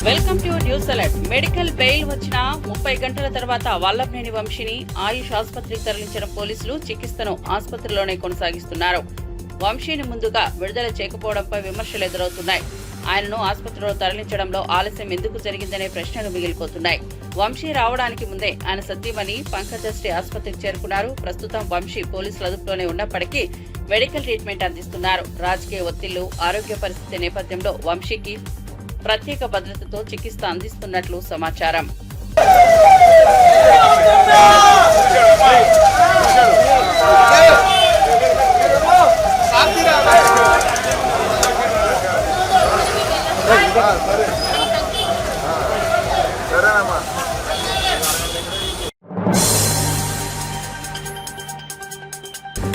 Welcome to news alert. Medical bail వచ్చిన 30 గంటల తర్వాత వల్లభనేని వంశీని ఆయుష్ ఆసుపత్రికి తరలించిన పోలీసులు చికిత్సను ఆసుపత్రిలోనే కొనసాగిస్తున్నారు. వంశీని ముందుగా విడుదల చేయకపోవడంపై విమర్శలు ఎదురవుతున్నాయి. ఆయనను ఆసుపత్రిలో తరలించడంలో ఆలస్యం ఎందుకు జరిగిందనే ప్రశ్నలు మిగిలిపోతున్నాయి. వంశీ రావడానికి ముందే ఆయన సతీమణి పంకజశ్రీ ఆసుపత్రికి చేరుకున్నారు. ప్రస్తుతం వంశీ పోలీసుల అదుపులోనే ఉన్నప్పటికీ మెడికల్ ట్రీట్మెంట్ అందిస్తున్నారు. రాజకీయ ఒత్తిళ్లు, ఆరోగ్య పరిస్థితి నేపథ్యంలో వంశీకి ప్రత్యేక భద్రతతో చికిత్స అందిస్తున్నట్లు సమాచారం.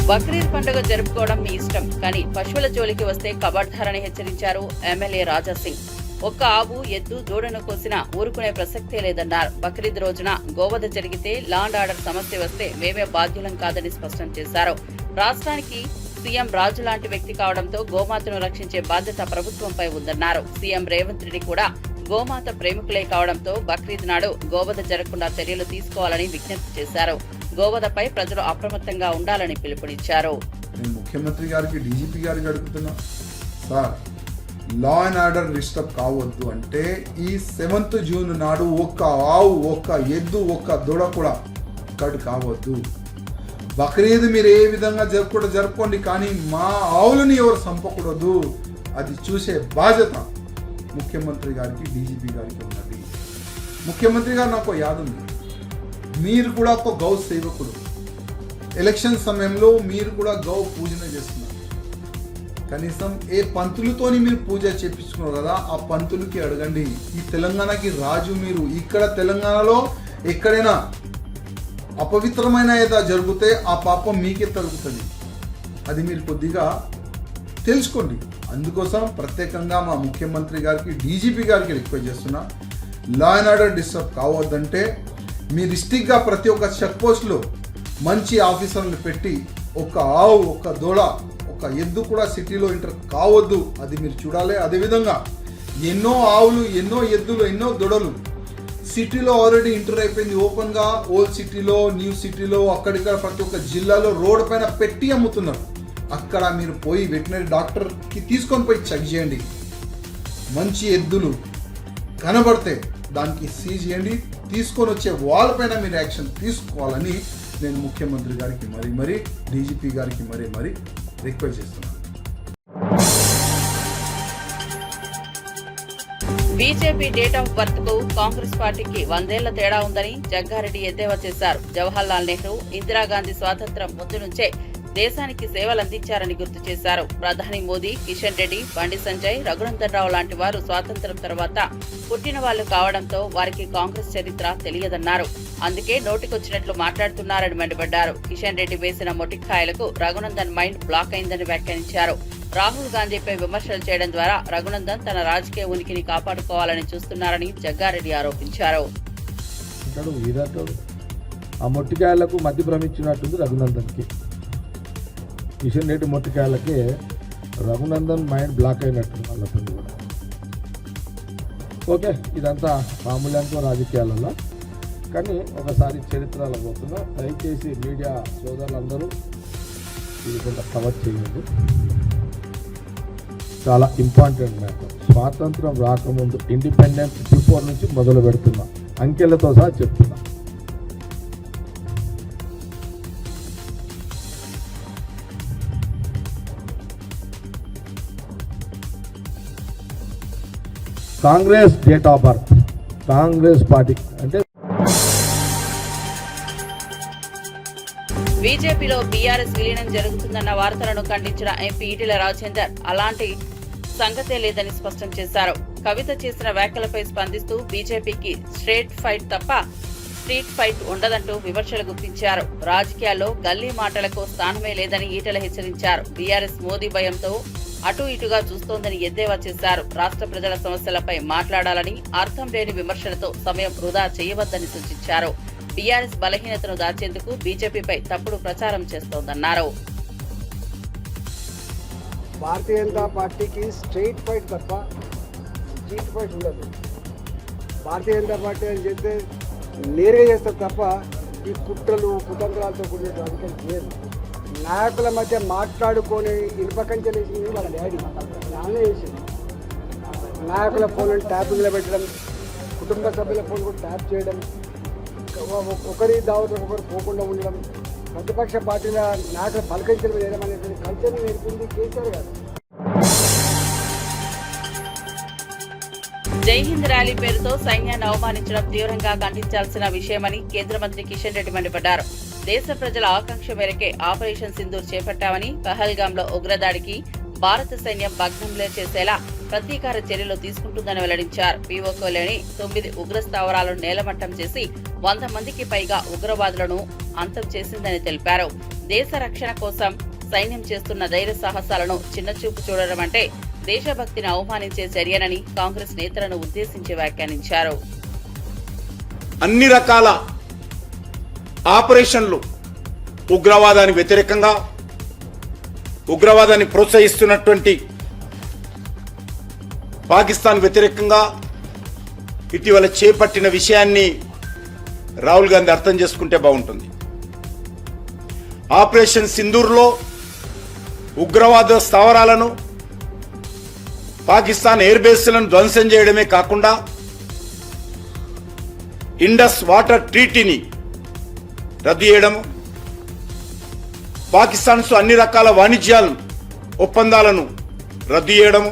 బక్రీద్ పండుగ జరుపుకోవడం మీ ఇష్టం, కానీ పశువుల జోలికి వస్తే కబడ్దారని హెచ్చరించారు ఎమ్మెల్యే రాజాసింగ్. ఒక్క ఆవు, ఎద్దు, దూడను కోసినా ఊరుకునే ప్రసక్తే లేదన్నారు. బక్రీద్ రోజున గోవధ జరిగితే లాండ్ ఆర్డర్ సమస్య వస్తే మేమే బాధ్యులం కాదని స్పష్టం చేశారు. రాష్ట్రానికి సీఎం రాజు లాంటి వ్యక్తి కావడంతో గోమాతను రక్షించే బాధ్యత ప్రభుత్వంపై ఉందన్నారు. సీఎం రేవంత్ రెడ్డి కూడా గోమాత ప్రేమికులే కావడంతో బక్రీద్ నాడు గోవధ జరగకుండా చర్యలు తీసుకోవాలని విజ్ఞప్తి చేశారు. గోవధపై ప్రజలు అప్రమత్తంగా ఉండాలని పిలుపునిచ్చారు. ముఖ్యమంత్రి గారికి, డీజీపీ గారికి అడుగుతున్నా, sir law and order disturb కావద్దు అంటే ఈ 7th జూన్ నాడు ఒక్క ఆవు, ఒక్క ఎద్దు, ఒక్క దూడ కూడా కట్ కావద్దు. బక్రీద్ మీరు ఏ విధంగా జరుపుకోండి, కానీ మా ఆవులని ఎవరు చంపకూడదు. అది చూసే బాధ్యత ముఖ్యమంత్రి గారికి, డీజీపీ గారికి ఉన్నది. ముఖ్యమంత్రి గారు నాకు యాద ఉంది, మీరు కూడా ఒక గౌ సేవకుడు. ఎలక్షన్ సమయంలో మీరు కూడా గౌ పూజన చేస్తున్నారు. కనీసం ఏ పంతులతోని మీరు పూజ చేపించుకున్నారు కదా, ఆ పంతులకి అడగండి. ఈ తెలంగాణకి రాజు మీరు. ఇక్కడ తెలంగాణలో ఎక్కడైనా అపవిత్రమైన ఏదో జరిగితే ఆ పాపం మీకే తగ్గుతుంది. అది మీరు కొద్దిగా తెలుసుకోండి. అందుకోసం ప్రత్యేకంగా మా ముఖ్యమంత్రి గారికి, డీజీపీ గారికి రిక్వెస్ట్ చేస్తున్నా, లా అండ్ ఆర్డర్ డిస్టర్బ్ కావద్దంటే మీ డిస్టిక్గా ప్రతి ఒక్క చెక్ పోస్ట్లో మంచి ఆఫీసర్లు పెట్టి ఒక ఆవు, ఒక దూడ, ఒక ఎద్దు కూడా సిటీలో ఎంటర్ కావద్దు. అది మీరు చూడాలి. అదేవిధంగా ఎన్నో ఆవులు, ఎన్నో ఎద్దులు, ఎన్నో దూడలు సిటీలో ఆల్రెడీ ఎంటర్ అయిపోయింది. ఓపెన్గా ఓల్డ్ సిటీలో, న్యూ సిటీలో, అక్కడిక్కడ ప్రతి ఒక్క జిల్లాలో రోడ్డు పైన పెట్టి అమ్ముతున్నారు. అక్కడ మీరు పోయి వెటనరీ డాక్టర్కి తీసుకొని పోయి చెక్ చేయండి. మంచి ఎద్దులు కనబడితే దానికి సీజ్ చేయండి. తీసుకొని వచ్చే వాళ్ళపైన మీరు యాక్షన్ తీసుకోవాలని నేను ముఖ్యమంత్రి గారికి మరీ డీజీపీ గారికి మరీ రిక్వెస్ట్ చేస్తున్నాను. బీజేపీ డేట్ ఆఫ్ బర్త్ కు కాంగ్రెస్ పార్టీకి 100 ఏళ్ల తేడా ఉందని జగ్గారెడ్డి ఎద్దేవా చేశారు. జవహర్లాల్ నెహ్రూ, ఇందిరాగాంధీ స్వాతంత్ర్యం ముందు నుంచే దేశానికి సేవలందించారని గుర్తు చేశారు. ప్రధాని మోదీ, కిషన్ రెడ్డి, బండి సంజయ్, రఘునందన్ రావు లాంటి వారు స్వాతంత్ర్యం తర్వాత పుట్టిన వాళ్లు కావడంతో వారికి కాంగ్రెస్ చరిత్ర తెలియదన్నారు. అందుకే నోటికొచ్చినట్లు మాట్లాడుతున్నారని మండిపడ్డారు. కిషన్ రెడ్డి వేసిన మొటిక్కాయలకు రఘునందన్ మైండ్ బ్లాక్ అయిందని వ్యాఖ్యానించారు. రాహుల్ గాంధీపై విమర్శలు చేయడం ద్వారా రఘునందన్ తన రాజకీయ ఉనికిని కాపాడుకోవాలని చూస్తున్నారని జగ్గారెడ్డి ఆరోపించారు. ఆ మొట్టికాయలకు మధ్య భ్రమించినట్టుంది రఘునందన్కి. కిషన్ రెడ్డి మొట్టికాయలకి రఘునందన్ మైండ్ బ్లాక్ అయినట్టు వాళ్ళతో కూడా. ఓకే, ఇదంతా మామూలంతో రాజకీయాలలో, కానీ ఒకసారి చరిత్రలో పోతున్నా. దయచేసి మీడియా సోదరులందరూ ఇది కొంత కవర్ చేయండి. చాలా ఇంపార్టెంట్ మ్యాటర్. స్వాతంత్రం రాకముందు ఇండిపెండెన్స్ బిఫోర్ నుంచి మొదలు పెడుతున్నా, అంకెలతో సహా చెప్తున్నా. Congress date of birth, Congress party అంటే బీజేపీలో బీఆర్ఎస్ విలీనం జరుగుతుందన్న వార్తలను ఖండించిన ఎంపీ ఈటెల రాజేందర్ అలాంటి సంగతే లేదని స్పష్టం చేశారు. కవిత చేసిన వ్యాఖ్యలపై స్పందిస్తూ బీజేపీకి స్ట్రీట్ ఫైట్ ఉండదంటూ విమర్శలు గుప్పించారు. రాజకీయాల్లో గల్లీ మాటలకు స్థానమే లేదని ఈటెల హెచ్చరించారు. బీఆర్ఎస్ మోదీ భయంతో అటు ఇటుగా చూస్తోందని ఎద్దేవా చేశారు. రాష్ట్ర ప్రజల సమస్యలపై మాట్లాడాలని, అర్థం లేని విమర్శలతో సమయం వృధా చేయవద్దని సూచించారు. బీఆర్ఎస్ బలహీనతను దాచేందుకు బీజేపీపై తప్పుడు ప్రచారం చేస్తోందన్నారు. భారతీయ జనతా పార్టీకి స్ట్రైట్ ఫైట్ తప్ప చీట్ ఫైట్ ఉండదు. భారతీయ జనతా పార్టీ అని చెప్తే నేరుగా చేస్తారు తప్ప ఈ కుట్రలు కుతంత్రాలతో కూడిన రాజకీయాలు లేదు. నాయకుల మధ్య మాట్లాడుకొని ఇనుప కంచెలు వేసింది వాళ్ళ డాడీ నానే వేసింది. నాయకుల ఫోన్లను ట్యాపింగ్లో పెట్టడం, కుటుంబ సభ్యుల ఫోన్ కూడా ట్యాప్ చేయడం, ఒకరి దావతలకు ఒకరు పోకుండా ఉండడం, ప్రతిపక్ష పార్టీల నాయకుల పలకంచెలు వేయడం అనేటువంటి కల్చర్ని నేర్పింది కేసీఆర్ గారు. జై హింద్ ర్యాలీ పేరుతో సైన్యాన్ని అవమానించడం తీవ్రంగా ఖండించాల్సిన విషయమని కేంద్ర మంత్రి కిషన్ రెడ్డి మండిపడ్డారు. దేశ ప్రజల ఆకాంక్ష మేరకే ఆపరేషన్ సింధూర్ చేపట్టామని, పహల్గాంలో ఉగ్రదాడికి భారత సైన్యం భగ్నంలో చేసేలా ప్రతీకార చర్యలు తీసుకుంటుందని వెల్లడించారు. పీఓకేలోని 9 ఉగ్ర స్థావరాలను నేలమట్టం చేసి 100 మందికి పైగా ఉగ్రవాదులను అంతం చేసిందని తెలిపారు. దేశ రక్షణ కోసం సైన్యం చేస్తున్న ధైర్య సాహసాలను చిన్నచూపు చూడడం అంటే దేశభక్తిని అవమానించే చర్యనని కాంగ్రెస్ నేతలను ఉద్దేశించి వ్యాఖ్యానించారు. అన్ని రకాల ఆపరేషన్లు ఉగ్రవాదానికి వ్యతిరేకంగా, ఉగ్రవాదాన్ని ప్రోత్సహిస్తున్నటువంటి పాకిస్తాన్ వ్యతిరేకంగా ఇటీవల చేపట్టిన విషయాన్ని రాహుల్ గాంధీ అర్థం చేసుకుంటే బాగుంటుంది. ఆపరేషన్ సింధూర్లో ఉగ్రవాద స్థావరాలను, పాకిస్తాన్ ఎయిర్ బేస్లను ధ్వంసం చేయడమే కాకుండా ఇండస్ వాటర్ ట్రీటీని రద్దు చేయడము, పాకిస్తాన్తో అన్ని రకాల వాణిజ్యాలను ఒప్పందాలను రద్దు చేయడము,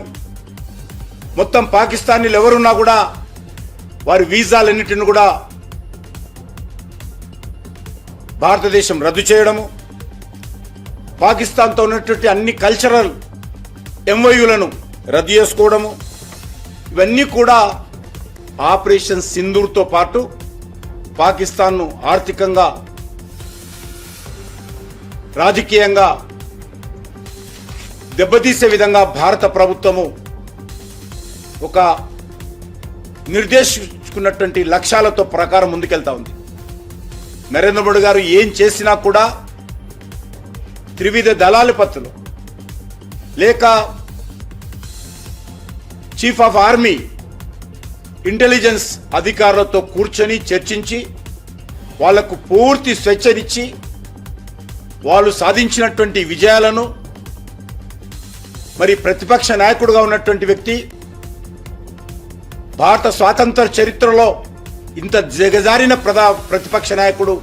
మొత్తం పాకిస్తానీలు ఎవరున్నా కూడా వారి వీసాలన్నిటిని కూడా భారతదేశం రద్దు చేయడము, పాకిస్తాన్తో ఉన్నటువంటి అన్ని కల్చరల్ ఎంఓయూలను రద్దు చేసుకోవడము, ఇవన్నీ కూడా ఆపరేషన్ సింధూర్తో పాటు పాకిస్తాన్ను ఆర్థికంగా, రాజకీయంగా దెబ్బతీసే విధంగా భారత ప్రభుత్వము ఒక నిర్దేశించుకున్నటువంటి లక్ష్యాలతో ప్రకారం ముందుకెళ్తా ఉంది. నరేంద్ర మోడీ గారు ఏం చేసినా కూడా త్రివిధ దళాధిపతులు లేక చీఫ్ ఆఫ్ ఆర్మీ, ఇంటెలిజెన్స్ అధికారులతో కూర్చొని చర్చించి వాళ్లకు పూర్తి స్వేచ్ఛనిచ్చి వాళ్ళు సాధించినటువంటి విజయాలను, మరి ప్రతిపక్ష నాయకుడుగా ఉన్నటువంటి వ్యక్తి భారత స్వాతంత్ర చరిత్రలో ఇంత దిగజారిన ప్రతిపక్ష నాయకుడు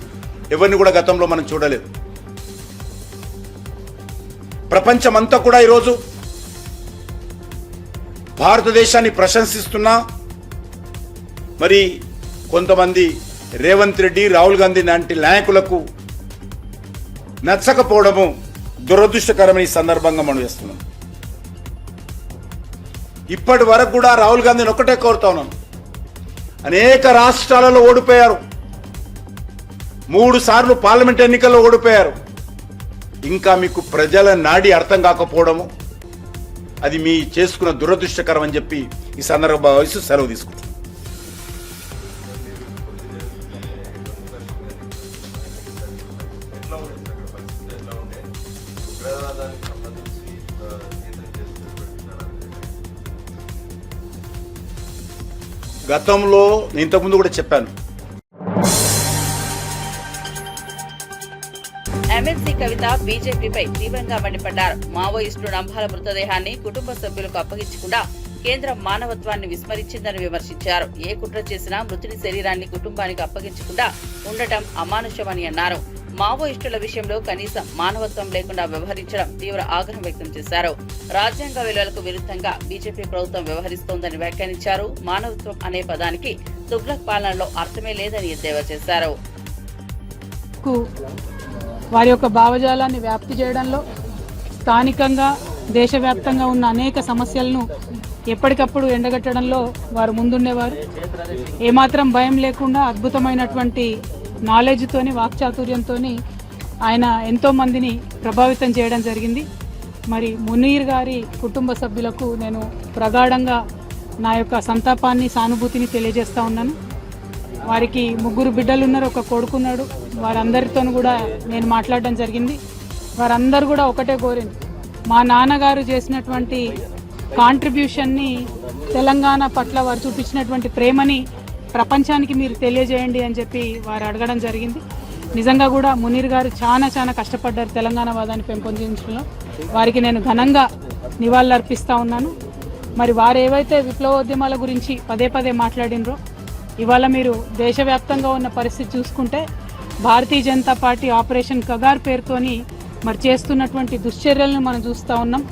ఎవరిని కూడా గతంలో మనం చూడలేదు. ప్రపంచమంతా కూడా ఈరోజు భారతదేశాన్ని ప్రశంసిస్తున్నా, మరి కొంతమంది రేవంత్ రెడ్డి, రాహుల్ గాంధీ లాంటి నాయకులకు నచ్చకపోవడము దురదృష్టకరమైన ఈ సందర్భంగా మనం చేస్తున్నాం. ఇప్పటి వరకు కూడా రాహుల్ గాంధీని ఒక్కటే కోరుతా ఉన్నాను, అనేక రాష్ట్రాలలో ఓడిపోయారు, 3 సార్లు పార్లమెంట్ ఎన్నికల్లో ఓడిపోయారు. ఇంకా మీకు ప్రజల నాడి అర్థం కాకపోవడము అది మీ చేసుకున్న దురదృష్టకరం అని చెప్పి ఈ సందర్భ వయసు సెలవు తీసుకుంటాం. గతంలో నేను ఇంతకుముందు కూడా చెప్పాను, ఎమ్మెల్సీ కవిత బీజేపీపై తీవ్రంగా మండిపడ్డారు. మావోయిస్టులు నంబాల మృతదేహాన్ని కుటుంబ సభ్యులకు అప్పగించకుండా కేంద్రం మానవత్వాన్ని విస్మరించిందని విమర్శించారు. ఏ కుట్ర చేసినా మృతుని శరీరాన్ని కుటుంబానికి అప్పగించకుండా ఉండటం అమానుషమని అన్నారు. మావోయిస్టుల విషయంలో కనీసం మానవత్వం లేకుండా వ్యవహరించడం తీవ్ర ఆగ్రహం వ్యక్తం చేశారు. రాజ్యాంగ విలువలకు విరుద్ధంగా బీజేపీ ప్రభుత్వం వ్యవహరిస్తోందని వ్యాఖ్యానించారు. మానవత్వం అనే పదానికి తుగ్లక్ పాలనలో అర్థమే లేదని ఎద్దేవా చేశారు. వారి యొక్క భావజాలాన్ని వ్యాప్తి చేయడంలో, స్థానికంగా దేశవ్యాప్తంగా ఉన్న అనేక సమస్యలను ఎప్పటికప్పుడు ఎండగట్టడంలో వారు ముందుండేవారు. ఏమాత్రం భయం లేకుండా అద్భుతమైనటువంటి నాలెడ్జ్తోని, వాక్చాతుర్యంతో ఆయన ఎంతో మందిని ప్రభావితం చేయడం జరిగింది. మరి మునీర్ గారి కుటుంబ సభ్యులకు నేను ప్రగాఢంగా నా యొక్క సంతాపాన్ని, సానుభూతిని తెలియజేస్తా ఉన్నాను. వారికి 3 బిడ్డలు ఉన్నారు, ఒక కొడుకున్నాడు. వారందరితో కూడా నేను మాట్లాడడం జరిగింది. వారందరూ కూడా ఒకటే కోరింది, మా నాన్నగారు చేసినటువంటి కాంట్రిబ్యూషన్ని, తెలంగాణ పట్ల వారు చూపించినటువంటి ప్రేమని ప్రపంచానికి మీరు తెలియజేయండి అని చెప్పి వారు అడగడం జరిగింది. నిజంగా కూడా మునీర్ గారు చాలా కష్టపడ్డారు తెలంగాణ వాదాన్ని పెంపొందించడంలో. వారికి నేను ఘనంగా నివాళులు అర్పిస్తూ ఉన్నాను. మరి వారు ఏవైతే విప్లవోద్యమాల గురించి పదే మాట్లాడినరో, ఇవాళ మీరు దేశవ్యాప్తంగా ఉన్న పరిస్థితి చూసుకుంటే భారతీయ జనతా పార్టీ ఆపరేషన్ కగార్ పేరుతోని మరి చేస్తున్నటువంటి దుశ్చర్యలను మనం చూస్తూ ఉన్నాం.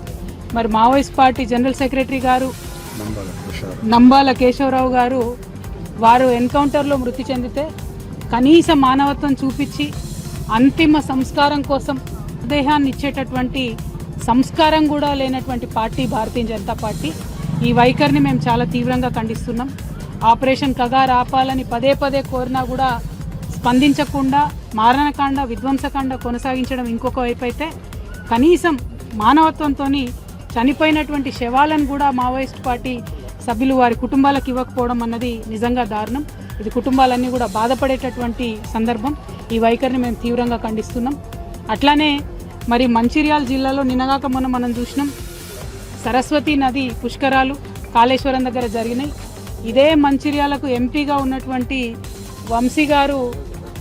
మరి మావోయిస్ట్ పార్టీ జనరల్ సెక్రటరీ గారు నంబాల కేశవరావు గారు వారు ఎన్కౌంటర్లో మృతి చెందితే కనీస మానవత్వం చూపించి అంతిమ సంస్కారం కోసం దేహాన్ని ఇచ్చేటటువంటి సంస్కారం కూడా లేనటువంటి పార్టీ భారతీయ జనతా పార్టీ. ఈ వైఖరిని మేము చాలా తీవ్రంగా ఖండిస్తున్నాం. ఆపరేషన్ కగార్ ఆపాలని పదే కోరినా కూడా స్పందించకుండా మారణకాండ విధ్వంసకాండ కొనసాగించడం ఇంకొక వైపు అయితే, కనీసం మానవత్వంతో చనిపోయినటువంటి శవాలను కూడా మావోయిస్ట్ పార్టీ సభ్యులు వారి కుటుంబాలకు ఇవ్వకపోవడం అన్నది నిజంగా దారుణం. ఇది కుటుంబాలన్నీ కూడా బాధపడేటటువంటి సందర్భం. ఈ వైఖరిని మేము తీవ్రంగా ఖండిస్తున్నాం. అట్లానే మరి మంచిర్యాల జిల్లాలో నిన్నగాక మనం చూసినాం, సరస్వతి నది పుష్కరాలు కాళేశ్వరం దగ్గర జరిగినాయి. ఇదే మంచిర్యాలకు ఎంపీగా ఉన్నటువంటి వంశీ గారు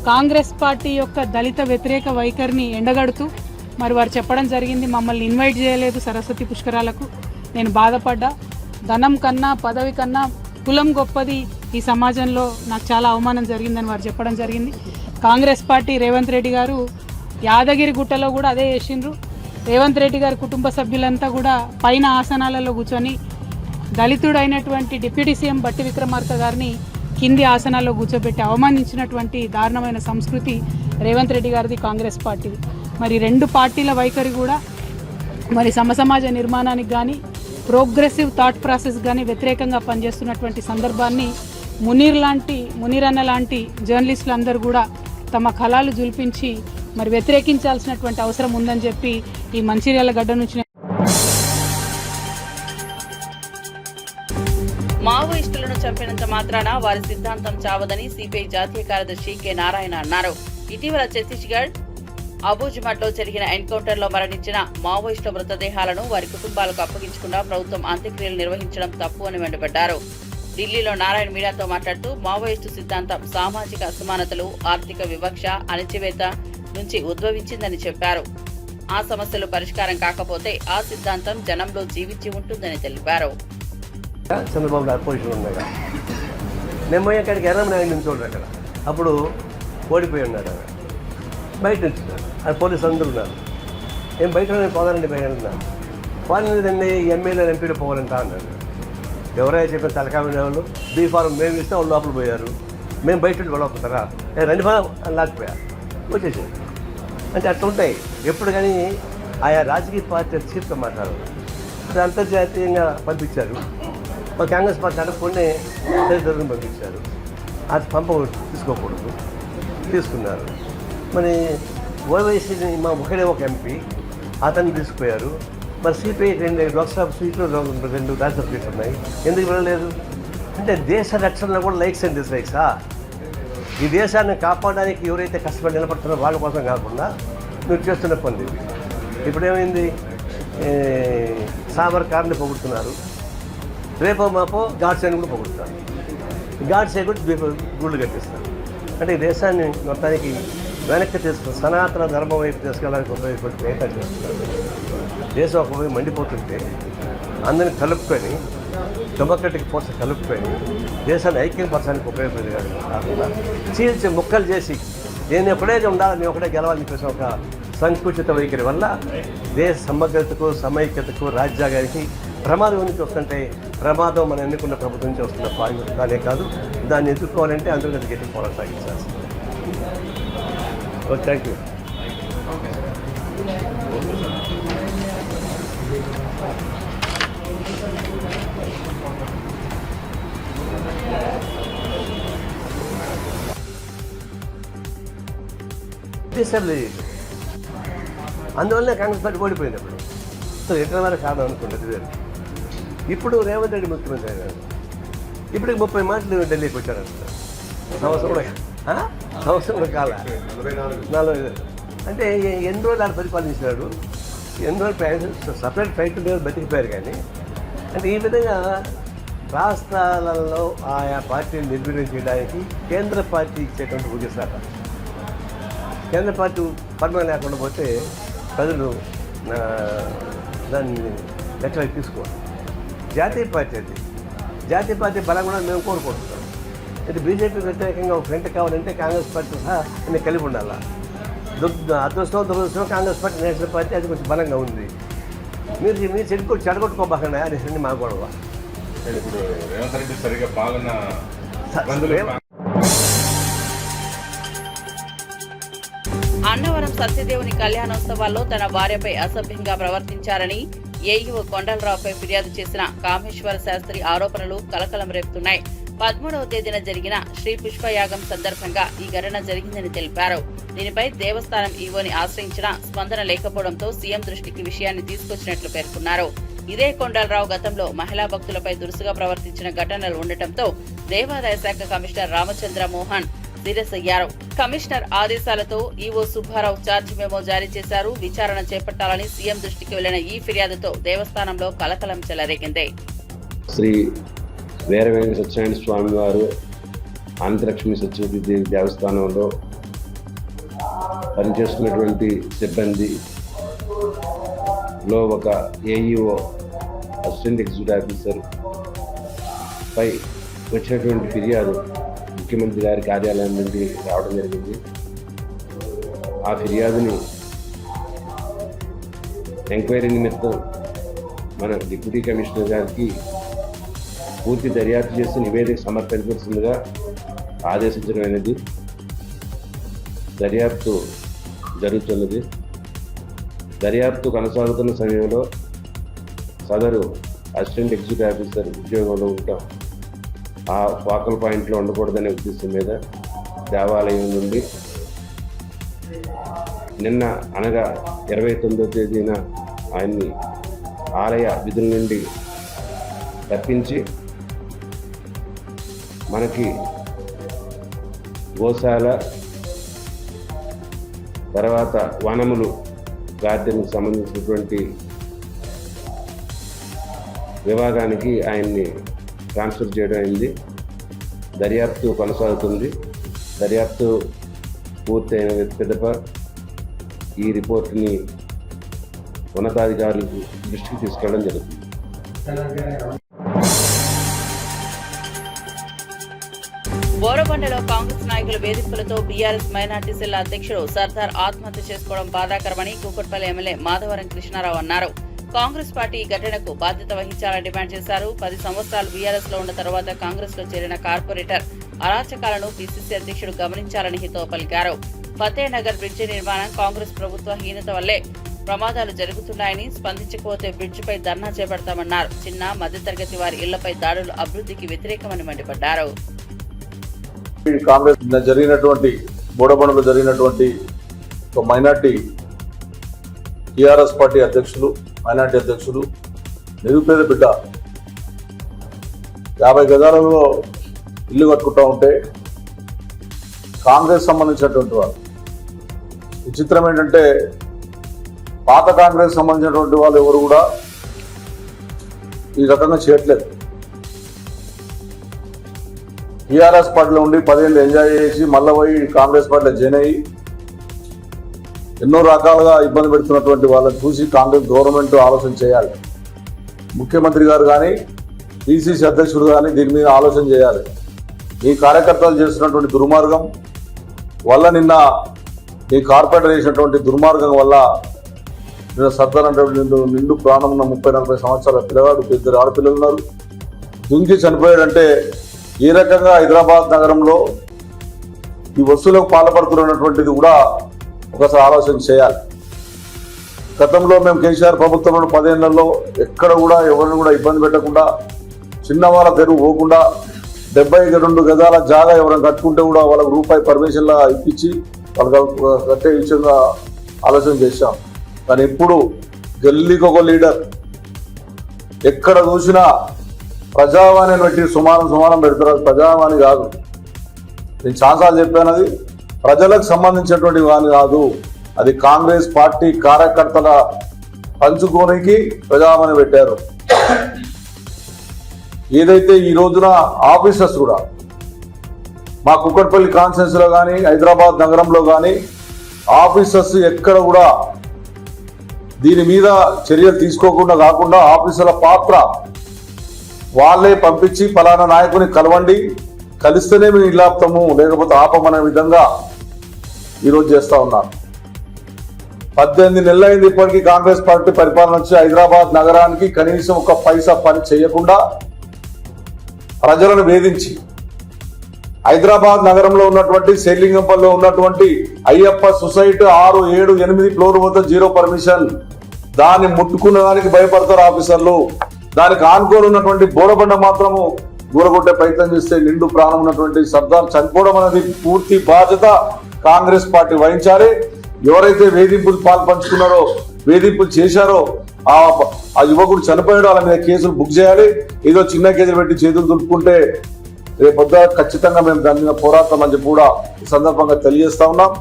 కాంగ్రెస్ పార్టీ యొక్క దళిత వ్యతిరేక వైఖరిని ఎండగడుతూ మరి వారు చెప్పడం జరిగింది, మమ్మల్ని ఇన్వైట్ చేయలేదు సరస్వతి పుష్కరాలకు. నేను బాధపడ్డా. ధనం కన్నా పదవి కన్నా కులం గొప్పది ఈ సమాజంలో, నాకు చాలా అవమానం జరిగిందని వారు చెప్పడం జరిగింది. కాంగ్రెస్ పార్టీ రేవంత్ రెడ్డి గారు యాదగిరి గుట్టలో కూడా అదే చేసిండ్రు. రేవంత్ రెడ్డి గారి కుటుంబ సభ్యులంతా కూడా పైన ఆసనాలలో కూర్చొని దళితుడైనటువంటి డిప్యూటీ సీఎం బట్టి విక్రమార్క గారిని కింది ఆసనాల్లో కూర్చోబెట్టి అవమానించినటువంటి దారుణమైన సంస్కృతి రేవంత్ రెడ్డి గారిది, కాంగ్రెస్ పార్టీది. మరి రెండు పార్టీల వైఖరి కూడా మరి సమసమాజ నిర్మాణానికి కానీ ప్రోగ్రెసివ్ థాట్ ప్రాసెస్ కానీ వ్యతిరేకంగా పనిచేస్తున్నటువంటి సందర్భాన్ని మునీర్ అన్న లాంటి జర్నలిస్టులు అందరూ కూడా తమ కళాలు జుల్పించి మరి వ్యతిరేకించాల్సినటువంటి అవసరం ఉందని చెప్పి ఈ మంచిర్యాల గడ్డ నుంచి మావోయిస్టులను చంపినంత మాత్రాన వారి సిద్ధాంతం చావదని సిపిఐ జాతీయ కార్యదర్శి కె నారాయణ అన్నారు. ఇటీవల ఛత్తీస్గఢ్ అబూజ్మట్లో జరిగిన ఎన్కౌంటర్లో మరణించిన మావోయిస్టుల మృతదేహాలను వారి కుటుంబాలకు అప్పగించకుండా ప్రభుత్వం అంత్యక్రియలు నిర్వహించడం తప్పు అని మండిపడ్డారు. ఢిల్లీలో నారాయణ మీడియాతో మాట్లాడుతూ మావోయిస్టు సిద్ధాంతం సామాజిక అసమానతలు, ఆర్థిక వివక్ష, అణచివేత నుంచి ఉద్భవించిందని చెప్పారు. ఆ సమస్యలు పరిష్కారం కాకపోతే ఆ సిద్ధాంతం జనంలో జీవించి ఉంటుందని తెలిపారు. చంద్రబాబు నాయుడు పొజిషన్ ఉండగా మేము పోయి అక్కడికి ఎర్రమనాయుడు నుంచి చూడరు. అక్కడ అప్పుడు ఓడిపోయి ఉన్నాడు. బయట నుంచున్నారు. అది పోలీసు అందరూ ఉన్నారు. ఏం బయట పోదానండి, బయట ఉన్నాను. పోలేదండి, ఎమ్మెల్యేలు ఎంపీలు పోవాలంటా అన్నాడు. ఎవరైనా చెప్పిన తలకాయ ఉండేవాళ్ళు బీ ఫారం మేము ఇస్తే వాళ్ళు లోపల పోయారు. మేము బయట వెళ్ళకపోతారా, రెండు ఫారం లాక్కుపోయారు, వచ్చేసారు. అంటే అట్లా ఉంటాయి. ఎప్పుడు కానీ ఆయా రాజకీయ పార్టీ చీఫ్గా మాట్లాడారు. అది అంతర్జాతీయంగా పంపించారు. మా కాంగ్రెస్ పార్టీ అంటే కొన్ని తల్లిదండ్రులను పంపించారు. అది తీసుకోకూడదు, తీసుకున్నారు. మరి ఓవైసీ మా ఒకడే ఒక ఎంపీ, అతన్ని తీసుకుపోయారు. మరి సిపిఐ 2 లోక్సభ సీట్లు 2 రాజ్యసభ సీట్లు ఉన్నాయి, ఎందుకు వెళ్ళలేదు? అంటే దేశ రక్షణలో కూడా లైక్స్ అండ్ డిస్లైక్సా? ఈ దేశాన్ని కాపాడడానికి ఎవరైతే కష్టపడి నిలబడుతున్నారో వాళ్ళ కోసం కాకుండా మీరు చేస్తున్న పని. ఇప్పుడేమైంది, సావర్కర్ని పొగుడుతున్నారు, రేపో మాపో గాడ్సేని కూడా పొగుడుతున్నారు. గాడ్సే కూడా గుళ్ళు కట్టిస్తారు. అంటే ఈ దేశాన్ని మొత్తానికి వెనక్కి తీసుకుని సనాతన ధర్మం వైపు తీసుకెళ్ళడానికి ఉపయోగపడే ప్రయత్నం చేస్తున్నారు. దేశం ఒకవైపు మండిపోతుంటే అందరిని కలుపుకొని డెమోక్రటిక్ ఫోర్స్ కలుపుకొని దేశాన్ని ఐక్యపరచడానికి ఉపయోగపడేది కాకుండా చీల్చి ముక్కలు చేసి నేను ఎప్పుడైతే ఉండాలని నేను ఒకటే గెలవాలని చెప్పేసి ఒక సంకుచిత వైఖరి వల్ల దేశ సమగ్రతకు, సమైక్యతకు, రాజ్యాంగానికి ప్రమాదం నుంచి వస్తుంటే ప్రమాదం మనం ఎన్నుకున్న ప్రభుత్వం నుంచి వస్తున్న పాయింట్ కానే కాదు. దాన్ని ఎదుర్కోవాలంటే అందరూ గట్టి పోరాటం సాగించాల్సింది. Thank you. అందువల్ల కాంగ్రెస్ పార్టీ ఓడిపోయింది. అప్పుడు సో ఎట్లా వరకు కారణం అనుకుంటుంది వేరు. ఇప్పుడు రేవంత్ రెడ్డి ముఖ్యమంత్రి అయినాడు. ఇప్పటికి 30 మాటలు ఢిల్లీకి వచ్చారంటున్నారు. సంవత్సరం కాల 40 అంటే ఎన్ని రోజులు ఆయన పరిపాలించినాడు, ఎన్ని రోజులు సపరేట్ ఫైట్ బతికిపోయారు. కానీ అంటే ఈ విధంగా రాష్ట్రాలలో ఆయా పార్టీని నిర్వీర్యం చేయడానికి కేంద్ర పార్టీ ఇచ్చేటువంటి ఊగిసలాట. కేంద్ర పార్టీ పర్మనెంట్ లేకుండా పోతే ప్రజలు దాన్ని లెక్కలోకి తీసుకోవాలి. జాతీయ పార్టీ అది, జాతీయ పార్టీ బలం కూడా మేము కోరుకుంటున్నాం. ఇది బీజేపీకి వ్యతిరేకంగా ఒక ఫ్రంట్ కావాలంటే కాంగ్రెస్ పార్టీ సహా అన్ని కలిపి ఉండాలి. దురదృష్టం కాంగ్రెస్ పార్టీ నేషనల్ పార్టీ అది కొంచెం బలంగా ఉంది. మీరు చెడగొట్టుకోబాకండి అని మా గొడవ. అన్నవరం సత్యదేవుని కళ్యాణోత్సవాల్లో తన భార్యపై అసభ్యంగా ప్రవర్తించారని ఏఈఓ కొండలరావుపై ఫిర్యాదు చేసిన కామేశ్వర శాస్త్రి ఆరోపణలు కలకలం రేపుతున్నాయి. 13వ తేదీన జరిగిన శ్రీ పుష్పయాగం సందర్భంగా ఈ ఘటన జరిగిందని తెలిపారు. దీనిపై దేవస్థానం ఈవోని ఆశ్రయించినా స్పందన లేకపోవడంతో సీఎం దృష్టికి విషయాన్ని తీసుకొచ్చినట్లు పేర్కొన్నారు. ఇదే కొండలరావు గతంలో మహిళా భక్తులపై దురుసుగా ప్రవర్తించిన ఘటనలు ఉండటంతో దేవాదాయ శాఖ కమిషనర్ రామచంద్ర మోహన్ సీరియస్ అయ్యారు. కమిషనర్ ఆదేశాలతో ఈవో సుబ్బారావు ఛార్జ్ మెమో జారీ చేశారు. విచారణ చేపట్టాలని సీఎం దృష్టికి వెళ్లిన ఈ ఫిర్యాదుతో దేవస్థానంలో కలకలం చెలరేగింది. శ్రీ వీర వెంకట సత్యనారాయణ స్వామి వారు ఆంధ్రలక్ష్మి సత్యవతి దేవస్థానంలో పనిచేస్తున్నటువంటి సిబ్బందిలో ఒక ఏఈఓ అసిస్టెంట్ ఎగ్జిక్యూటివ్ ఆఫీసర్ పై వచ్చినటువంటి ఫిర్యాదు ముఖ్యమంత్రి గారి కార్యాలయం నుండి రావడం జరిగింది. ఆ ఫిర్యాదుని ఎంక్వైరీ నిమిత్తం మన డిప్యూటీ కమిషనర్ గారికి పూర్తి దర్యాప్తు చేసి నివేదిక సమర్పించాల్సిందిగా ఆదేశించడం అనేది. దర్యాప్తు జరుగుతున్నది. దర్యాప్తు కొనసాగుతున్న సమయంలో సదరు అసిస్టెంట్ ఎగ్జిక్యూటివ్ ఆఫీసర్ ఉద్యోగంలో ఉంటాం ఆ ఫోకల్ పాయింట్లో ఉండకూడదనే ఉద్దేశం మీద దేవాలయం నుండి నిన్న అనగా 29వ తేదీన ఆయన్ని ఆలయ విధుల నుండి తప్పించి మనకి గోశాల తర్వాత వనములు గార్డెన్కి సంబంధించినటువంటి విభాగానికి ఆయన్ని ట్రాన్స్ఫర్ చేయడం అయింది. దర్యాప్తు కొనసాగుతుంది. దర్యాప్తు పూర్తయిన పిదప ఈ రిపోర్ట్ని ఉన్నతాధికారులకు దృష్టికి తీసుకెళ్లడం జరుగుతుంది. బోరబండలో కాంగ్రెస్ నాయకుల వేధింపులతో బీఆర్ఎస్ మైనార్టీ సెల్ అధ్యక్షుడు సర్దార్ ఆత్మహత్య చేసుకోవడం బాధాకరమని కూకట్పల్లి ఎమ్మెల్యే మాధవరం కృష్ణారావు అన్నారు. కాంగ్రెస్ పార్టీ ఈ ఘటనకు బాధ్యత వహించాలని డిమాండ్ చేశారు. 10 సంవత్సరాలు బీఆర్ఎస్ లో ఉన్న తర్వాత కాంగ్రెస్ లో చేరిన కార్పొరేటర్ అరాచకాలను పీసీసీ అధ్యక్షుడు గమనించాలని హితవు పలికారు. ఫతేనగర్ బ్రిడ్జి నిర్మాణం కాంగ్రెస్ ప్రభుత్వ హీనత వల్లే ప్రమాదాలు జరుగుతున్నాయని, స్పందించకపోతే బ్రిడ్జిపై ధర్నా చేపడతామన్నారు. చిన్న మధ్యతరగతి వారి ఇళ్లపై దాడులు అభివృద్ధికి వ్యతిరేకమని మండిపడ్డారు. కాంగ్రెస్ జరిగినటువంటి బోడబండలో జరిగినటువంటి ఒక మైనార్టీ టీఆర్ఎస్ పార్టీ అధ్యక్షులు మైనార్టీ అధ్యక్షులు నిరుపేద బిడ్డ 50 గజాలలో ఇల్లు కట్టుకుంటూ ఉంటే కాంగ్రెస్ సంబంధించినటువంటి వాళ్ళు, విచిత్రం ఏంటంటే పాత కాంగ్రెస్ సంబంధించినటువంటి వాళ్ళు ఎవరు కూడా ఈ రకంగా చేయట్లేదు. టీఆర్ఎస్ పార్టీలో ఉండి 10 ఏళ్ళు ఎంజాయ్ చేసి మళ్ళీ పోయి కాంగ్రెస్ పార్టీలో జాయిన్ అయ్యి ఎన్నో రకాలుగా ఇబ్బంది పెడుతున్నటువంటి వాళ్ళని చూసి కాంగ్రెస్ గవర్నమెంట్ ఆలోచన చేయాలి. ముఖ్యమంత్రి గారు కానీ పిసిసి అధ్యక్షుడు కానీ దీని మీద ఆలోచన చేయాలి. ఈ కార్యకర్తలు చేస్తున్నటువంటి దుర్మార్గం వల్ల నిన్న ఈ కార్పొరేటర్ చేసినటువంటి దుర్మార్గం వల్ల నిన్న సర్దార్ అంటే నిండు ప్రాణం ఉన్న 30-40 సంవత్సరాల పిల్లగాడు, 2 ఆడపిల్లలు ఉన్నారు, దుంకి చనిపోయాడంటే ఈ రకంగా హైదరాబాద్ నగరంలో ఈ వస్తువులకు పాల్పడుతున్నటువంటిది కూడా ఒకసారి ఆలోచన చేయాలి. గతంలో మేము కేసీఆర్ ప్రభుత్వంలో 10 ఏళ్లలో ఎక్కడ కూడా ఎవరిని కూడా ఇబ్బంది పెట్టకుండా, చిన్నవాళ్ళ తెరువు పోకుండా 72 గజాల జాగా ఎవరైనా కట్టుకుంటే కూడా వాళ్ళకు రూపాయి పర్మిషన్లా ఇప్పించి వాళ్ళకి కట్టే విషయంగా ఆలోచన చేశాం. కానీ ఇప్పుడు గల్లీకి ఒక లీడర్, ఎక్కడ చూసినా ప్రజావాణి పెట్టి సుమారం పెడతారు. ప్రజావాణి కాదు, నేను చాలాసార్లు చెప్పాను, అది ప్రజలకు సంబంధించినటువంటి వాణి కాదు, అది కాంగ్రెస్ పార్టీ కార్యకర్తల పంచుకోనికి ప్రజావాణి పెట్టారు. ఏదైతే ఈ రోజున ఆఫీసర్స్ కూడా మా కుక్కట్పల్లి కాన్స్టిట్యున్సీలో కానీ హైదరాబాద్ నగరంలో కానీ ఆఫీసర్స్ ఎక్కడ కూడా దీని మీద చర్యలు తీసుకోకుండా కాకుండా ఆఫీసర్ల పాత్ర వాళ్ళే పంపించి ఫలానా నాయకుని కలవండి, కలిస్తేనే మేము ఇల్లు ఆపుతాము లేకపోతే ఆపమనే విధంగా ఈరోజు చేస్తా ఉన్నారు. 18 నెలలైంది ఇప్పటికీ కాంగ్రెస్ పార్టీ పరిపాలన వచ్చి హైదరాబాద్ నగరానికి కనీసం ఒక పైసా పని చేయకుండా ప్రజలను వేధించి హైదరాబాద్ నగరంలో ఉన్నటువంటి శేర్లింగంపల్లిలో ఉన్నటువంటి అయ్యప్ప సొసైటీ 6, 7, 8 ఫ్లోర్ వద్ద 0 పర్మిషన్. దాన్ని ముట్టుకున్న దానికి భయపడతారు ఆఫీసర్లు. దానికి ఆనుకోని ఉన్నటువంటి బోడబండ మాత్రము గూడగొట్టే ప్రయత్నం చేస్తే నిండు ప్రాణం ఉన్నటువంటి సర్దార్ చనిపోవడం అనేది పూర్తి బాధ్యత కాంగ్రెస్ పార్టీ వహించాలి. ఎవరైతే వేధింపులు పాల్పంచుకున్నారో, వేధింపులు చేశారో ఆ యువకుడు చనిపోయాడు, వాళ్ళ మీద కేసులు బుక్ చేయాలి. ఏదో చిన్న కేసులు పెట్టి చేతులు దులుపుకుంటే రేపొద్ద ఖచ్చితంగా మేము దాని మీద పోరాడతాం అని చెప్పి కూడా ఈ సందర్భంగా తెలియజేస్తా ఉన్నాం.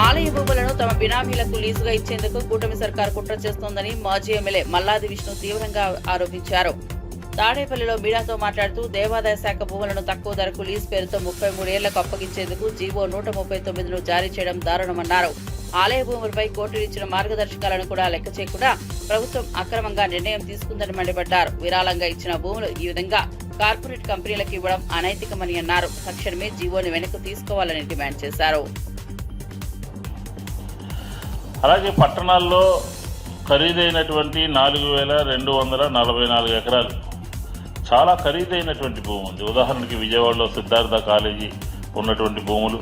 ఆలయ భూములను తమ బినామీలకు లీజుగా ఇచ్చేందుకు కూటమి సర్కార్ కుట్ర చేస్తోందని మాజీ ఎమ్మెల్యే మల్లాది విష్ణు తీవ్రంగా ఆరోపించారు. తాడేపల్లిలో మీడియాతో మాట్లాడుతూ దేవాదాయ శాఖ భూములను తక్కువ ధరకు లీజ్ పేరుతో 33 ఏళ్లకు అప్పగించేందుకు జీవో 139ను జారీ చేయడం దారుణమన్నారు. ఆలయ భూములపై కోర్టు ఇచ్చిన మార్గదర్శకాలను కూడా లెక్క చేయకుండా ప్రభుత్వం అక్రమంగా నిర్ణయం తీసుకుందని మండిపడ్డారు. విరాళంగా ఇచ్చిన భూములు ఈ విధంగా కార్పొరేట్ కంపెనీలకు ఇవ్వడం అనైతికమని అన్నారు. తక్షణమే జీవోని వెనక్కు తీసుకోవాలని డిమాండ్ చేశారు. అలాగే పట్టణాల్లో ఖరీదైనటువంటి 4,244 ఎకరాలు చాలా ఖరీదైనటువంటి భూమి ఉంది. ఉదాహరణకి విజయవాడలో సిద్ధార్థ కాలేజీ ఉన్నటువంటి భూములు,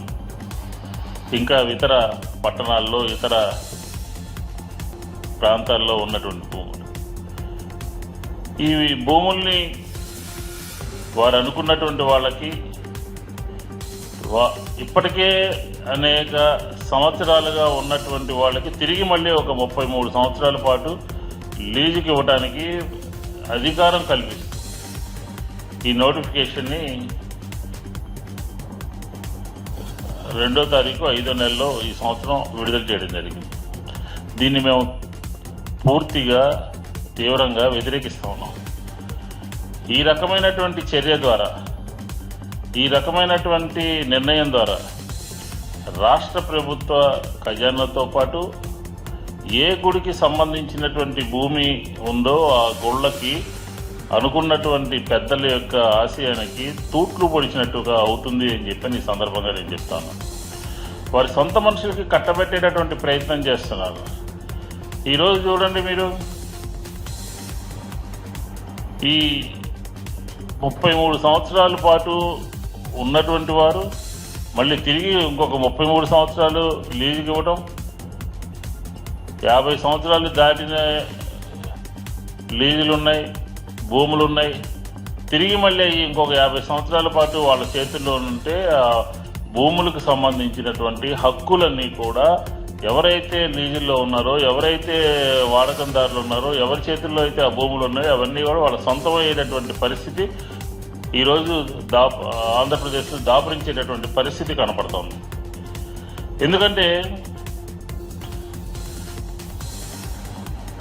ఇంకా ఇతర పట్టణాల్లో ఇతర ప్రాంతాల్లో ఉన్నటువంటి భూములు. ఈ భూముల్ని వారు అనుకున్నటువంటి వాళ్ళకి ఇప్పటికే అనేక సంవత్సరాలుగా ఉన్నటువంటి వాళ్ళకి తిరిగి మళ్ళీ ఒక 33 సంవత్సరాల పాటు లీజుకి ఇవ్వడానికి అధికారం కల్పిస్తుంది. ఈ నోటిఫికేషన్ని 2వ తారీఖు 5వ నెలలో ఈ సంవత్సరం విడుదల చేయడం జరిగింది. దీన్ని మేము పూర్తిగా తీవ్రంగా వ్యతిరేకిస్తూ ఉన్నాం. ఈ రకమైనటువంటి చర్య ద్వారా, ఈ రకమైనటువంటి నిర్ణయం ద్వారా రాష్ట్ర ప్రభుత్వ ఖజానాతో పాటు ఏ గుడికి సంబంధించినటువంటి భూమి ఉందో ఆ గుళ్ళకి అనుకున్నటువంటి పెద్దల యొక్క ఆశయానికి తూట్లు పొడిచినట్టుగా అవుతుంది అని చెప్పి ఈ సందర్భంగా నేను చెప్తాను. వారి సొంత మనుషులకి కట్టబెట్టేటటువంటి ప్రయత్నం చేస్తున్నారు. ఈరోజు చూడండి, మీరు ఈ 33 సంవత్సరాల పాటు ఉన్నటువంటి వారు మళ్ళీ తిరిగి ఇంకొక 33 సంవత్సరాలు లీజుకి ఇవ్వడం, 50 సంవత్సరాలు దాటిన లీజులు ఉన్నాయి, భూములు ఉన్నాయి. తిరిగి మళ్ళీ ఇంకొక 50 సంవత్సరాల పాటు వాళ్ళ చేతుల్లో ఉంటే ఆ భూములకు సంబంధించినటువంటి హక్కులన్నీ కూడా ఎవరైతే లీజుల్లో ఉన్నారో, ఎవరైతే వాడకందారులు ఉన్నారో, ఎవరి చేతుల్లో అయితే ఆ భూములు ఉన్నాయో అవన్నీ కూడా వాళ్ళ సొంతమయ్యేటటువంటి పరిస్థితి ఈరోజు ఆంధ్రప్రదేశ్లో దాపురించేటటువంటి పరిస్థితి కనపడుతోంది. ఎందుకంటే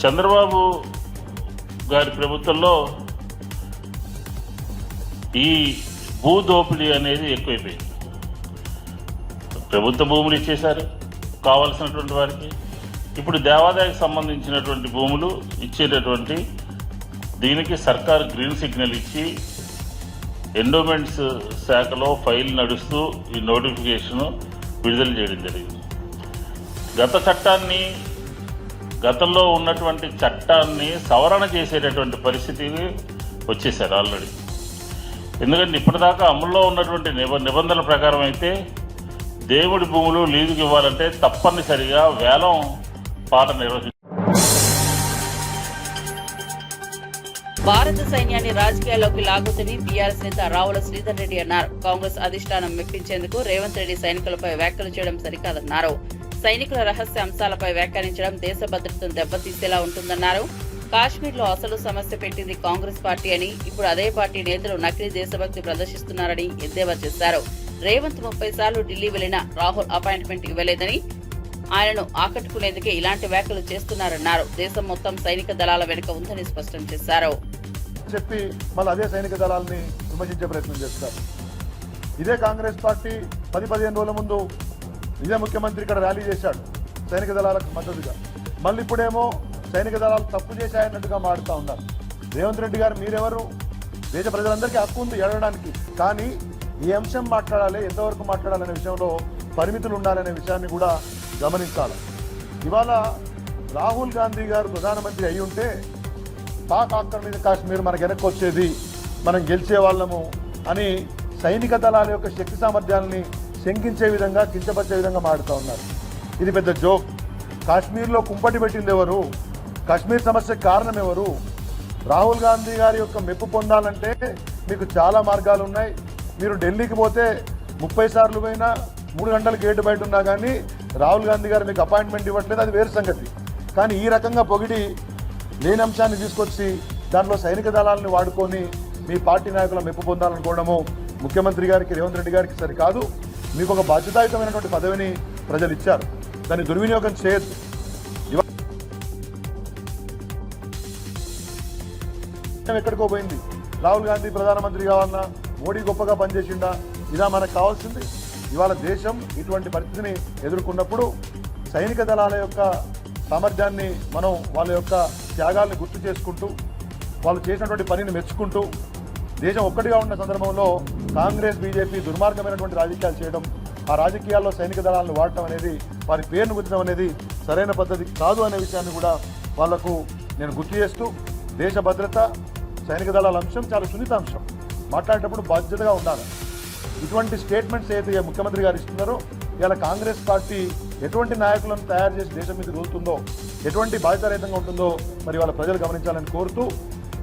చంద్రబాబు గారి ప్రభుత్వంలో ఈ భూదోపిడీ అనేది ఎక్కువైపోయింది. ప్రభుత్వ భూములు ఇచ్చేశారు కావాల్సినటువంటి వారికి. ఇప్పుడు దేవాదాయకు సంబంధించినటువంటి భూములు ఇచ్చేటటువంటి దీనికి సర్కార్ గ్రీన్ సిగ్నల్ ఇచ్చి ఎండోమెంట్స్ శాఖలో ఫైల్ నడుస్తూ ఈ నోటిఫికేషన్ విడుదల చేయడం జరిగింది. గతంలో ఉన్నటువంటి చట్టాన్ని సవరణ చేసేటటువంటి పరిస్థితి వచ్చేసారు ఆల్రెడీ. ఎందుకంటే ఇప్పటిదాకా అమల్లో ఉన్నటువంటి నిబంధనల ప్రకారం అయితే దేవుడి భూములు లీజుకి ఇవ్వాలంటే తప్పనిసరిగా వేలం పాట నిర్వహించారు. భారత సైన్యాన్ని రాజకీయాల్లోకి లాగుతని బీఆర్ఎస్ నేత రావుల శ్రీధర్ రెడ్డి అన్నారు. కాంగ్రెస్ అధిష్టానం మెప్పించేందుకు రేవంత్ రెడ్డి సైనికులపై వ్యాఖ్యలు చేయడం సరికాదన్నారు. సైనికుల రహస్య అంశాలపై వ్యాఖ్యానించడం దేశ భద్రతను దెబ్బతీసేలా ఉంటుందన్నారు. కాశ్మీర్లో అసలు సమస్య పెట్టింది కాంగ్రెస్ పార్టీ అని, ఇప్పుడు అదే పార్టీ నేతలు నకిలీ దేశభక్తి ప్రదర్శిస్తున్నారని ఎద్దేవా చేశారు. రేవంత్ 30 సార్లు ఢిల్లీ వెళ్లినా రాహుల్ అపాయింట్మెంట్ ఇవ్వలేదని, ఆయనను ఆకట్టుకునేందుకే ఇలాంటి వ్యాఖ్యలు చేస్తున్నారన్నారు. దేశం మొత్తం సైనిక దళాల వెనుక ఉందని స్పష్టం చేశారు. చెప్పి మళ్ళీ అదే సైనిక దళాలని విమర్శించే ప్రయత్నం చేస్తారు. ఇదే కాంగ్రెస్ పార్టీ 10-15 రోజుల ముందు ఇదే ముఖ్యమంత్రి ఇక్కడ ర్యాలీ చేశాడు సైనిక దళాలకు మద్దతుగా. మళ్ళీ ఇప్పుడేమో సైనిక దళాలు తప్పు చేశాయన్నట్టుగా మాడుతూ ఉన్నారు. రేవంత్ రెడ్డి గారు మీరెవరు? దేశ ప్రజలందరికీ హక్కు ఉంది ఎడడానికి, కానీ ఈ అంశం మాట్లాడాలి, ఎంతవరకు మాట్లాడాలనే విషయంలో పరిమితులు ఉండాలనే విషయాన్ని కూడా గమనించాలి. ఇవాళ రాహుల్ గాంధీ గారు ప్రధానమంత్రి అయి ఉంటే పాక్ ఆక్రమిత కాశ్మీర్ మనకు వెనక్కి వచ్చేది, మనం గెలిచే వాళ్ళము అని సైనిక దళాల యొక్క శక్తి సామర్థ్యాలని శంకించే విధంగా, కించపరిచే విధంగా మాడుతూ ఉన్నారు. ఇది పెద్ద జోక్. కాశ్మీర్లో కుంపటి పెట్టింది ఎవరు? కాశ్మీర్ సమస్యకు కారణం ఎవరు? రాహుల్ గాంధీ గారి యొక్క మెప్పు పొందాలంటే మీకు చాలా మార్గాలు ఉన్నాయి. మీరు ఢిల్లీకి పోతే 30 సార్లు పోయినా 3 గంటల గేటు బయట ఉన్నా కానీ రాహుల్ గాంధీ గారు మీకు అపాయింట్మెంట్ ఇవ్వట్లేదు, అది వేరు సంగతి. కానీ ఈ రకంగా పొగిడి లేని అంశాన్ని తీసుకొచ్చి దానిలో సైనిక దళాలను వాడుకొని మీ పార్టీ నాయకుల మెప్పు పొందాలనుకోవడము ముఖ్యమంత్రి గారికి, రేవంత్ రెడ్డి గారికి సరికాదు. మీకు ఒక బాధ్యతాయుతమైనటువంటి పదవిని ప్రజలు ఇచ్చారు, దాన్ని దుర్వినియోగం చేయొద్దు. ఎక్కడికో పోయింది. రాహుల్ గాంధీ ప్రధానమంత్రి కావాలన్నా, మోడీ గొప్పగా పనిచేసిండా, ఇదా మనకు కావాల్సింది? ఇవాళ దేశం ఇటువంటి పరిస్థితిని ఎదుర్కొన్నప్పుడు సైనిక దళాల యొక్క సామర్థ్యాన్ని మనం వాళ్ళ యొక్క త్యాగాల్ని గుర్తు చేసుకుంటూ, వాళ్ళు చేసినటువంటి పనిని మెచ్చుకుంటూ, దేశం ఒక్కటిగా ఉన్న సందర్భంలో కాంగ్రెస్, బీజేపీ దుర్మార్గమైనటువంటి రాజకీయాలు చేయడం, ఆ రాజకీయాల్లో సైనిక దళాలను వాడటం అనేది, వారి పేరును గుర్తించడం అనేది సరైన పద్ధతి కాదు అనే విషయాన్ని కూడా వాళ్లకు నేను గుర్తు చేస్తూ, దేశ భద్రత, సైనిక దళాల అంశం చాలా సున్నిత అంశం. మాట్లాడేటప్పుడు బాధ్యతగా ఉండాలి. ఇటువంటి స్టేట్మెంట్స్ ఏదైతే ముఖ్యమంత్రి గారు ఇస్తున్నారో, ఇలా కాంగ్రెస్ పార్టీ ఎటువంటి నాయకులను తయారు చేసి దేశం మీద రోజుతుందో, ఎటువంటి బాధ్యతారహితంగా ఉంటుందో మరి వాళ్ళ ప్రజలు గమనించాలని కోరుతూ,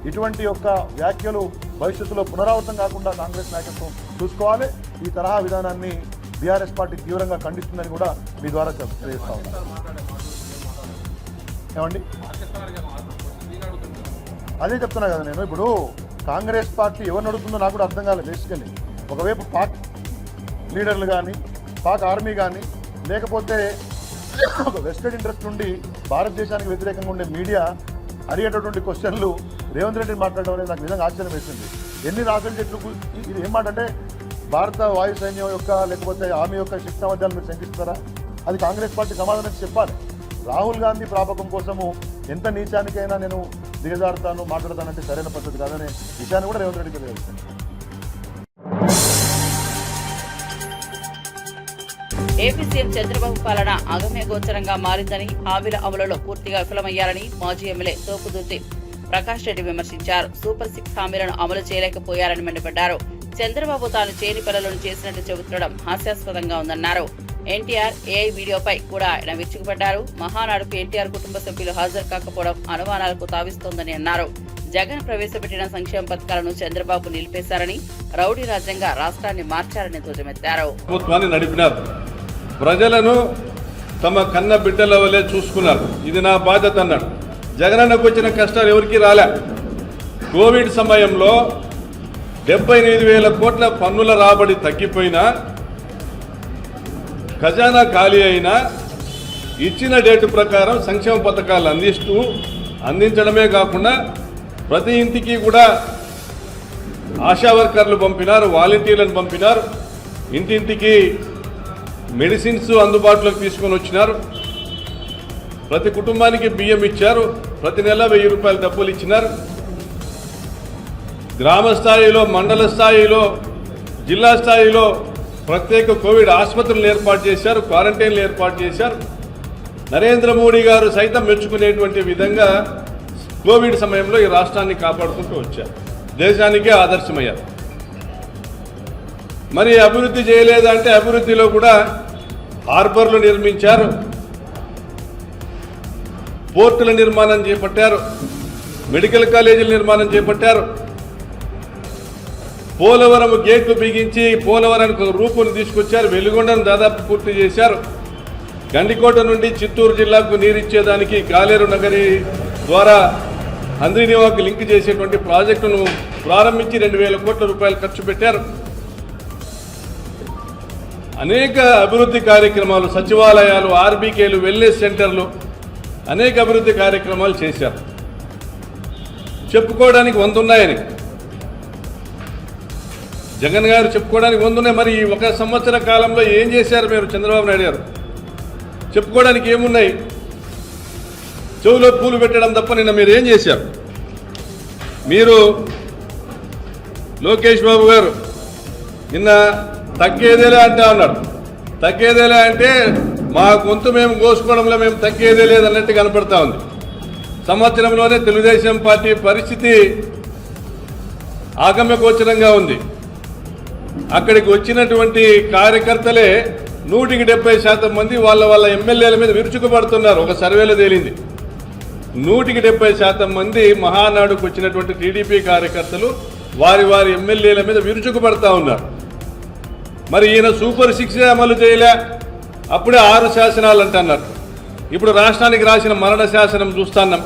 ఇటువంటి యొక్క వ్యాఖ్యలు భవిష్యత్తులో పునరావృతం కాకుండా కాంగ్రెస్ నాయకత్వం చూసుకోవాలి. ఈ తరహా విధానాన్ని బీఆర్ఎస్ పార్టీ తీవ్రంగా ఖండిస్తుందని కూడా మీ ద్వారా తెలియజేస్తా ఉన్నాను. ఏమండి, అదే చెప్తున్నా కదా నేను. ఇప్పుడు కాంగ్రెస్ పార్టీ ఎవరిని అడుగుతుందో నాకు కూడా అర్థం కాలేదు. బేసికలీ ఒకవైపు పాక్ లీడర్లు కానీ, పాక్ ఆర్మీ కానీ, లేకపోతే ఒక వెస్టెడ్ ఇంట్రెస్ట్ నుండి భారతదేశానికి వ్యతిరేకంగా ఉండే మీడియా అడిగేటటువంటి క్వశ్చన్లు రేవంత్ రెడ్డి మాట్లాడడం అనేది నాకు నిజంగా ఆశ్చర్యం వేసింది. ఎన్ని రాఫెల్ జెట్లు, ఇది ఏం మాట అంటే భారత వాయు సైన్యం యొక్క లేకపోతే ఆర్మీ యొక్క శక్తి సామర్థ్యాలు మీరు శంకిస్తారా? అది కాంగ్రెస్ పార్టీ సమాధానం చెప్పాలి. రాహుల్ గాంధీ ప్రాపకం కోసము ఎంత నీచానికైనా నేను దిగజారుతాను, మాట్లాడతానంటే సరైన పద్ధతి కాదనే విషయాన్ని కూడా రేవంత్ రెడ్డి తెలియజేస్తాను. ఏపీ సీఎం చంద్రబాబు పాలన అగమ్య గోచరంగా మారిందని, హామీల అమలులో పూర్తిగా విఫలమయ్యారని మాజీ ఎమ్మెల్యే తోపుదుర్తి ప్రకాష్ రెడ్డి విమర్శించారు. సూపర్ 6 హామీలను అమలు చేయలేకపోయారని మండిపడ్డారు. చంద్రబాబు తాను చేయని పనులను చేసినట్టు చెబుతుండడం హాస్యాస్పదంగా ఉందన్నారు. ఎన్టీఆర్ ఏఐ వీడియోపై కూడా ఆయన విరుచుకుపడ్డారు. మహానాడుకు ఎన్టీఆర్ కుటుంబ సభ్యులు హాజరు కాకపోవడం అనుమానాలకు తావిస్తోందని అన్నారు. జగన్ ప్రవేశపెట్టిన సంక్షేమ పథకాలను చంద్రబాబు నిలిపేశారని, రౌడీ రాజ్యంగా రాష్ట్రాన్ని మార్చారని ధ్వజమెత్తారు. ప్రభుత్వాన్ని నడిపినారు, ప్రజలను తమ కన్న బిడ్డల వల్లే చూసుకున్నారు. ఇది నా బాధ్యత అన్నాడు. జగనన్నకు వచ్చిన కష్టాలు ఎవరికి రాలే. కోవిడ్ సమయంలో 78,000 కోట్ల పన్నుల రాబడి తగ్గిపోయినా, ఖజానా ఖాళీ అయినా ఇచ్చిన డేటు ప్రకారం సంక్షేమ పథకాలు అందించడమే కాకుండా ప్రతి ఇంటికి కూడా ఆశా వర్కర్లు పంపినారు, వాలంటీర్లను పంపినారు, ఇంటింటికి మెడిసిన్స్ అందుబాటులోకి తీసుకొని వచ్చినారు, ప్రతి కుటుంబానికి బియ్యం ఇచ్చారు, ప్రతి నెల 1000 రూపాయల డబ్బులు ఇచ్చినారు. గ్రామ స్థాయిలో, మండల స్థాయిలో, జిల్లా స్థాయిలో ప్రత్యేక కోవిడ్ ఆసుపత్రులను ఏర్పాటు చేశారు, క్వారంటైన్లు ఏర్పాటు చేశారు. నరేంద్ర మోడీ గారు సైతం మెచ్చుకునేటువంటి విధంగా కోవిడ్ సమయంలో ఈ రాష్ట్రాన్ని కాపాడుకుంటూ వచ్చారు. దేశానికే ఆదర్శమయ్యారు. మరి అభివృద్ధి చేయలేదంటే అభివృద్ధిలో కూడా హార్బర్లు నిర్మించారు, పోర్టుల నిర్మాణం చేపట్టారు, మెడికల్ కాలేజీల నిర్మాణం చేపట్టారు, పోలవరం గేట్లు బిగించి పోలవరానికి రూపును తీసుకొచ్చారు, వెలుగొండను దాదాపు పూర్తి చేశారు. గండికోట నుండి చిత్తూరు జిల్లాకు నీరిచ్చేదానికి గాలేరు నగరి ద్వారా హంద్రీనివాకు లింక్ చేసేటువంటి ప్రాజెక్టును ప్రారంభించి 2,000 కోట్ల రూపాయలు ఖర్చు పెట్టారు. అనేక అభివృద్ధి కార్యక్రమాలు, సచివాలయాలు, ఆర్బీకేలు, వెల్నెస్ సెంటర్లు, అనేక అభివృద్ధి కార్యక్రమాలు చేశారు. చెప్పుకోవడానికి 100 ఉన్నాయని జగన్ గారు చెప్పుకోవడానికి 100 ఉన్నాయి. మరి ఈ 1 సంవత్సర కాలంలో ఏం చేశారు మీరు చంద్రబాబు నాయుడు గారు? చెప్పుకోవడానికి ఏమున్నాయి? చెవులో పూలు పెట్టడం తప్ప నిన్న మీరు ఏం చేశారు? మీరు లోకేష్ బాబు గారు నిన్న తగ్గేదేలే అంటే అన్నాడు. తగ్గేదేలే అంటే మా గొంతు మేము కోసుకోవడంలో మేము తగ్గేదే లేదన్నట్టు కనపడతా ఉంది. సంవత్సరంలోనే తెలుగుదేశం పార్టీ పరిస్థితి ఆగమ్యగోచరంగా ఉంది. అక్కడికి వచ్చినటువంటి కార్యకర్తలే 170% మంది వాళ్ళ ఎమ్మెల్యేల మీద విరుచుకుపడుతున్నారు. ఒక సర్వేలో తేలింది 170% మంది మహానాడుకు వచ్చినటువంటి టీడీపీ కార్యకర్తలు వారి ఎమ్మెల్యేల మీద విరుచుకుపడతా ఉన్నారు. మరి ఈయన సూపర్ 6 అమలు చేయలే, అప్పుడే 6 శాసనాలు అంటున్నారు. ఇప్పుడు రాష్ట్రానికి రాసిన మరణ శాసనం చూస్తున్నాం,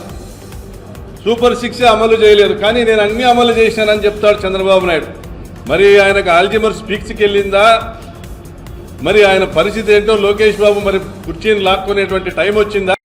సూపర్ 6 అమలు చేయలేదు, కానీ నేను అన్ని అమలు చేశానని చెప్తాడు చంద్రబాబు నాయుడు. మరి ఆయనకు ఆల్జిమర్స్ పీక్స్కి వెళ్ళిందా? మరి ఆయన పరిస్థితి ఏంటో లోకేష్ బాబు మరి కుర్చీని లాక్కునేటువంటి టైం వచ్చిందా?